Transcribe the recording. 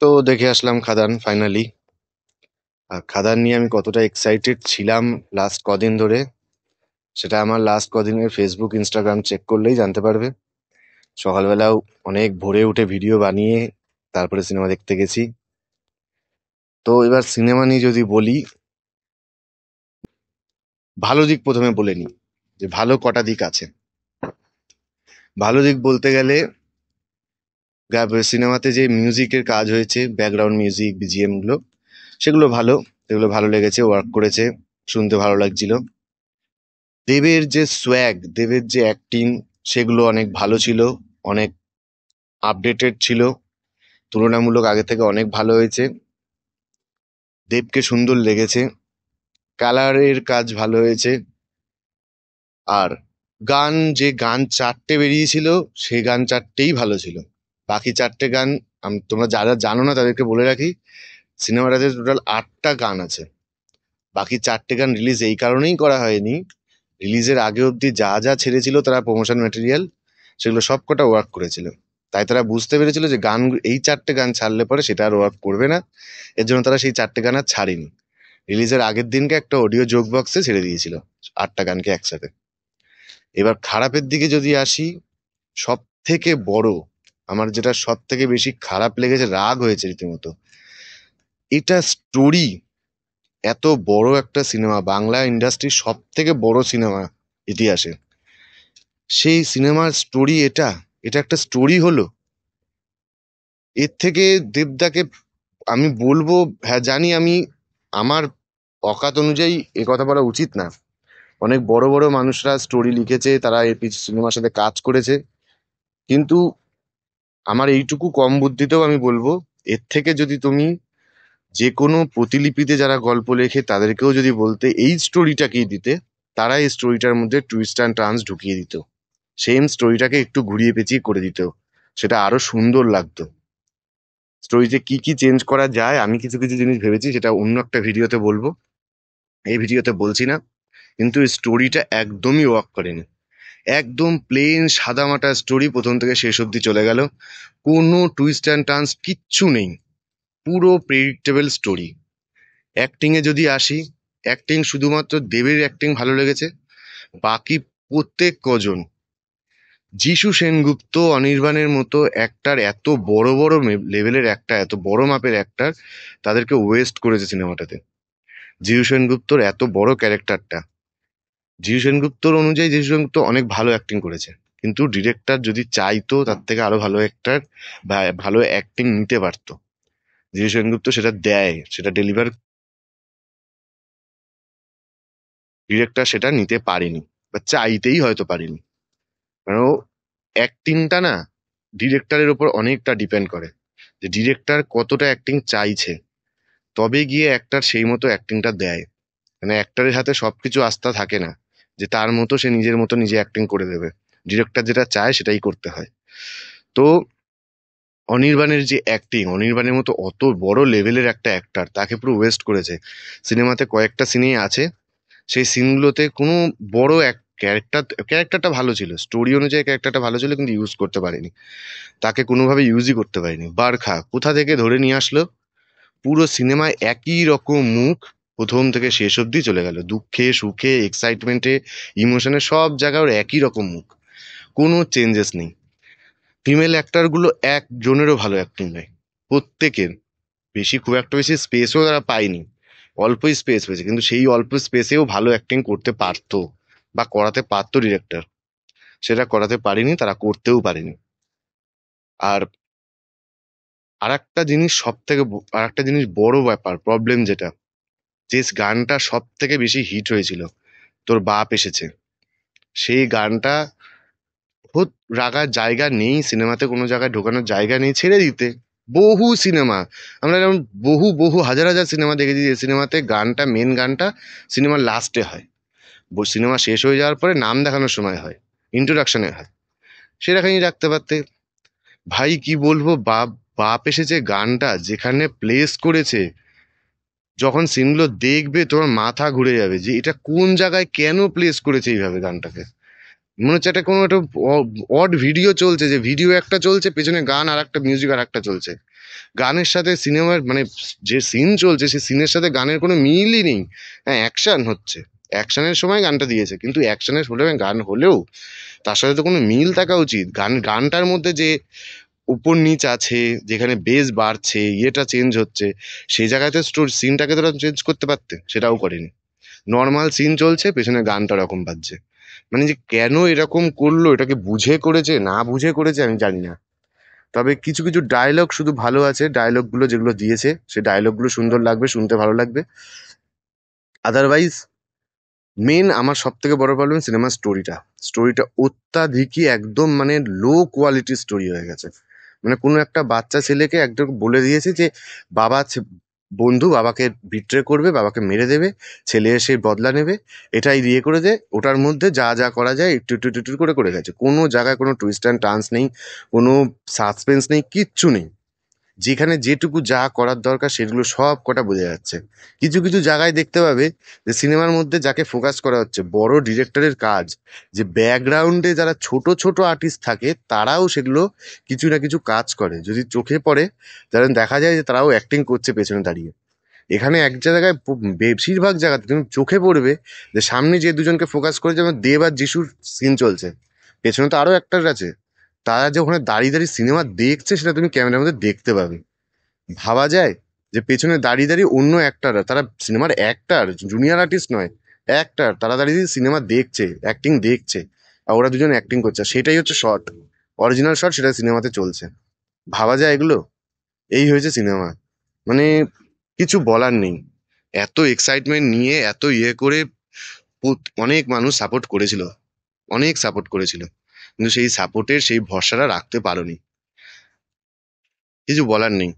তো দেখে আসলাম খাদান ফাইনালি। আর খাদান নিয়ে আমি কতটা এক্সাইটেড ছিলাম লাস্ট কদিন ধরে, সেটা আমার লাস্ট কদিনের ফেসবুক ইনস্টাগ্রাম চেক করলেই জানতে পারবে। সকালবেলাও অনেক ভোরে উঠে ভিডিও বানিয়ে তারপরে সিনেমা দেখতে গেছি। তো এবার সিনেমা নিয়ে যদি বলি, ভালো দিক প্রথমে বলে নিই, যে ভালো কটা দিক আছে। ভালো দিক বলতে গেলে সিনেমাতে যে মিউজিকের কাজ হয়েছে, ব্যাকগ্রাউন্ড মিউজিক, বিজিএম গুলো, সেগুলো ভালো। সেগুলো ভালো লেগেছে, ওয়ার্ক করেছে, শুনতে ভালো লাগছিল। দেবের যে সোয়াগ, দেবের যে অ্যাক্টিং, সেগুলো অনেক ভালো ছিল, অনেক আপডেটেড ছিল, তুলনামূলক আগে থেকে অনেক ভালো হয়েছে। দেবকে সুন্দর লেগেছে, কালারের কাজ ভালো হয়েছে। আর গান, যে গান চারটে বেরিয়েছিল, সেই গান চারটেই ভালো ছিল। বাকি চারটে গান তোমরা যারা জানো না তাদেরকে বলে রাখি, সিনেমাটাতে টোটাল 8টা গান আছে। বাকি চারটে গান রিলিজ এই কারণেই করা হয়নি, রিলিজের আগে অবধি যা যা ছেড়েছিল তারা প্রমোশন ম্যাটেরিয়াল, সেগুলো সব কটা ওয়ার্ক করেছিল। তাই তারা বুঝতে পেরেছিল যে গান, এই চারটে গান ছাড়লে পরে সেটা আর ওয়ার্ক করবে না। এর জন্য তারা সেই চারটে গান আর ছাড়েনি। রিলিজের আগের দিনকে একটা অডিও জোক বক্সে ছেড়ে দিয়েছিল 8টা গানকে একসাথে। এবার খারাপের দিকে যদি আসি, সব থেকে বড়, আমার যেটা সব থেকে বেশি খারাপ লেগেছে, রাগ হয়েছে রীতিমতো, এটা স্টোরি। এত বড় একটা সিনেমা, বাংলা ইন্ডাস্ট্রির সব থেকে বড় সিনেমা ইতিহাসে, সেই সিনেমার স্টোরি এটা, এটা একটা স্টোরি হলো। এর থেকে দেবদাকে আমি বলবো, হ্যাঁ জানি আমি, আমার অকাত অনুযায়ী এ কথা বলা উচিত না, অনেক বড় বড় মানুষরা স্টোরি লিখেছে, তারা এই সিনেমার সাথে কাজ করেছে, কিন্তু আমার এইটুকু কম বুদ্ধিতেও আমি বলবো, এর থেকে যদি তুমি যে কোনো প্রতিলিপিতে যারা গল্প লেখে তাদেরকেও যদি বলতে এই স্টোরিটাকেই দিতে, তারা এই স্টোরিটার মধ্যে টুইস্ট অ্যান্ড টার্নস ঢুকিয়ে দিত, সেম স্টোরিটাকে একটু ঘুরিয়ে পেঁচিয়ে করে দিত, সেটা আরো সুন্দর লাগতো। স্টোরিতে কি কি চেঞ্জ করা যায়, আমি কিছু কিছু জিনিস ভেবেছি, সেটা অন্য একটা ভিডিওতে বলবো, এই ভিডিওতে বলছি না। কিন্তু এই স্টোরিটা একদমই ওয়ার্ক করেনি। একদম প্লেন সাদামাটা স্টোরি, প্রথম থেকে শেষ অবধি চলে গেল, কোনো টুইস্ট অ্যান্ড টার্নস কিচ্ছু নেই, পুরো প্রেডিক্টেবল স্টোরি। অ্যাক্টিং এ যদি আসি, অ্যাক্টিং শুধুমাত্র দেবের অ্যাক্টিং ভালো লেগেছে, বাকি প্রত্যেক কজন, যিশু সেনগুপ্ত, অনির্বাণের মতো অ্যাক্টার, এত বড় বড় লেভেলের অ্যাক্টার, এত বড় মাপের অ্যাক্টার, তাদেরকে ওয়েস্ট করেছে সিনেমাটাতে। যিশু সেনগুপ্তর এত বড় ক্যারেক্টারটা, যিশু সেনগুপ্তর অনুযায়ী যিশু সেনগুপ্ত অনেক ভালো অ্যাক্টিং করেছে, কিন্তু ডিরেক্টর যদি চাইতো তার থেকে আরো ভালো অ্যাক্টার বা ভালো অ্যাক্টিং নিতে পারতো। যিশু সেনগুপ্ত সেটা দেয়, সেটা ডেলিভার, ডিরেক্টর সেটা নিতে পারেনি, বা চাইতেই হয়তো পারেনি। কারণ অ্যাক্টিংটা না, ডিরেক্টরের ওপর অনেকটা ডিপেন্ড করে, যে ডিরেক্টর কতটা অ্যাক্টিং চাইছে, তবে গিয়ে অ্যাক্টর সেই মতো অ্যাক্টিংটা দেয়। মানে অ্যাক্টরের হাতে সবকিছু আস্থা থাকে না, যে তার মতো সে নিজের মতো নিজে অ্যাক্টিং করে দেবে। ডিরেক্টর যেটা চায় সেটাই করতে হয়। তো অনির্বাণের যে অ্যাক্টিং, অনির্বাণের মতো অত বড় লেভেলের একটা অ্যাক্টর, তাকে পুরো ওয়েস্ট করেছে। সিনেমাতে কয়েকটা সিনেই আছে, সেই সিনগুলোতে কোনো বড় এক ক্যারেক্টারটা ভালো ছিল, স্টোরি অনুযায়ী ক্যারেক্টারটা ভালো ছিল, কিন্তু ইউজ করতে পারেনি, তাকে কোনোভাবে ইউজই করতে পারেনি। বারখা কোথা থেকে ধরে নিয়ে আসলো, পুরো সিনেমায় একই রকম মুখ, প্রথম থেকে শেষ অবধি চলে গেল, দুঃখে সুখে এক্সাইটমেন্টে ইমোশনে সব জায়গায় ওর একই রকম মুখ, কোনো চেঞ্জেস নেই। ফিমেল অ্যাক্টারগুলো একজনেরও ভালো অ্যাক্টিং নেই, প্রত্যেকের। খুব একটা বেশি স্পেসও তারা পায়নি, অল্পই স্পেস পেয়েছে, কিন্তু সেই অল্প স্পেসেও ভালো অ্যাক্টিং করতে পারতো, বা করাতে পারতো ডিরেক্টর, সেটা করাতে পারেনি, তারা করতেও পারেনি। আর আরেকটা জিনিস, সব থেকে আরেকটা জিনিস, বড় ব্যাপার, প্রবলেম যেটা, যে গানটা সব থেকে বেশি হিট হয়েছিল, তোর বাপ এসেছে, সেই গানটা রাখার জায়গা নেই সিনেমাতে, কোনো জায়গায় ঢোকানোর জায়গা নেই, ছেড়ে দিতে। বহু সিনেমা, আমরা যেমন বহু বহু হাজার হাজার সিনেমা দেখেছি, যে সিনেমাতে গানটা, মেন গানটা সিনেমার লাস্টে হয়, সিনেমা শেষ হয়ে যাওয়ার পরে নাম দেখানোর সময় হয়, ইন্ট্রোডাকশনে হয়, সেটাখানেই রাখতে পারতে। ভাই কি বলবো, বাপ বাপ এসেছে গানটা যেখানে প্লেস করেছে, যখন সিনগুলো দেখবে তোমার মাথা ঘুরে যাবে, যে এটা কোন জায়গায় কেন প্লেস করেছে এইভাবে গানটাকে। মনে হচ্ছে একটা কোনো একটা অড ভিডিও চলছে, যে ভিডিও একটা চলছে, পেছনে গান আর একটা মিউজিক আর একটা চলছে, গানের সাথে সিনেমার মানে যে সিন চলছে সেই সিনের সাথে গানের কোনো মিলই নেই। হ্যাঁ, অ্যাকশন হচ্ছে, অ্যাকশনের সময় গানটা দিয়েছে, কিন্তু অ্যাকশনের হলেও গান হলেও তার সাথে তো কোনো মিল থাকা উচিত। গানটার মধ্যে যে উপর নিচ আছে, যেখানে বেস বাড়ছে, ইয়েটা চেঞ্জ হচ্ছে, সেই জায়গাতে স্টোরি সিনটাকে তোরা চেঞ্জ করতে পারতে, সেটাও করেনি। নর্মাল সিন চলছে, পেছনে গানটা ওরকম বাজছে। মানে যে কেন এরকম করলো, এটাকে বুঝে করেছে না বুঝে করেছে আমি জানি না। তবে কিছু কিছু ডায়লগ শুধু ভালো আছে, ডায়লগগুলো যেগুলো দিয়েছে সেই ডায়লগগুলো সুন্দর লাগবে, শুনতে ভালো লাগবে। আদারওয়াইজ মেন আমার সব থেকে বড় প্রবলেম সিনেমার স্টোরিটা। স্টোরিটা অত্যাধিকই একদম মানে লো কোয়ালিটির স্টোরি হয়ে গেছে। মানে কোনো একটা বাচ্চা ছেলেকে একদম বলে দিয়েছে যে বাবা বন্ধু বাবাকে বিট্রে করবে, বাবাকে মেরে দেবে, ছেলে এসে বদলা নেবে, এটাই দিয়ে করে দে। ওটার মধ্যে যা যা করা যায় একটু একটু একটু একটু করে গেছে। কোনো জায়গায় কোনো টুইস্ট অ্যান্ড টার্নস নেই, কোনো সাসপেন্স নেই, কিচ্ছু নেই। যেখানে যেটুকু যা করার দরকার সেগুলো সব কটা বোঝা যাচ্ছে। কিছু কিছু জায়গায় দেখতে পাবে যে সিনেমার মধ্যে যাকে ফোকাস করা হচ্ছে বড় ডিরেক্টরের কাজ, যে ব্যাকগ্রাউন্ডে যারা ছোট ছোট আর্টিস্ট থাকে তারাও সেগুলো কিছু না কিছু কাজ করে, যদি চোখে পড়ে যারা দেখা যায় যে তারাও অ্যাক্টিং করছে পেছনে দাঁড়িয়ে। এখানে এক জায়গায় বেশিরভাগ জায়গাতে তুমি চোখে পড়বে যে সামনে যে দুজনকে ফোকাস করে, যেমন দেব আর যিশুর সিন চলছে, পেছনে তো আরো অ্যাক্টার আছে, তারা যে ওখানে দাঁড়িয়ে দাঁড়িয়ে সিনেমা দেখছে সেটা তুমি ক্যামেরার মধ্যে দেখতে পাবে। ভাবা যায় যে পেছনে দাঁড়িয়ে দাঁড়িয়ে অন্য অ্যাক্টার, তারা সিনেমার অ্যাক্টার, জুনিয়র আর্টিস্ট নয়, অ্যাক্টার, তারা দাঁড়িয়ে সিনেমা দেখছে, অ্যাক্টিং দেখছে, আর ওরা দুজন অ্যাক্টিং করছে, আর সেটাই হচ্ছে শর্ট, অরিজিনাল শর্ট, সেটা সিনেমাতে চলছে। ভাবা যায় এগুলো? এই হয়েছে সিনেমা। মানে কিছু বলার নেই। এত এক্সাইটমেন্ট নিয়ে এত ইয়ে করে অনেক মানুষ সাপোর্ট করেছিল, অনেক সাপোর্ট করেছিল, কিন্তু সেই সাপোর্টের সেই ভরসাটা রাখতে পারোনি। কিছু বলার নেই।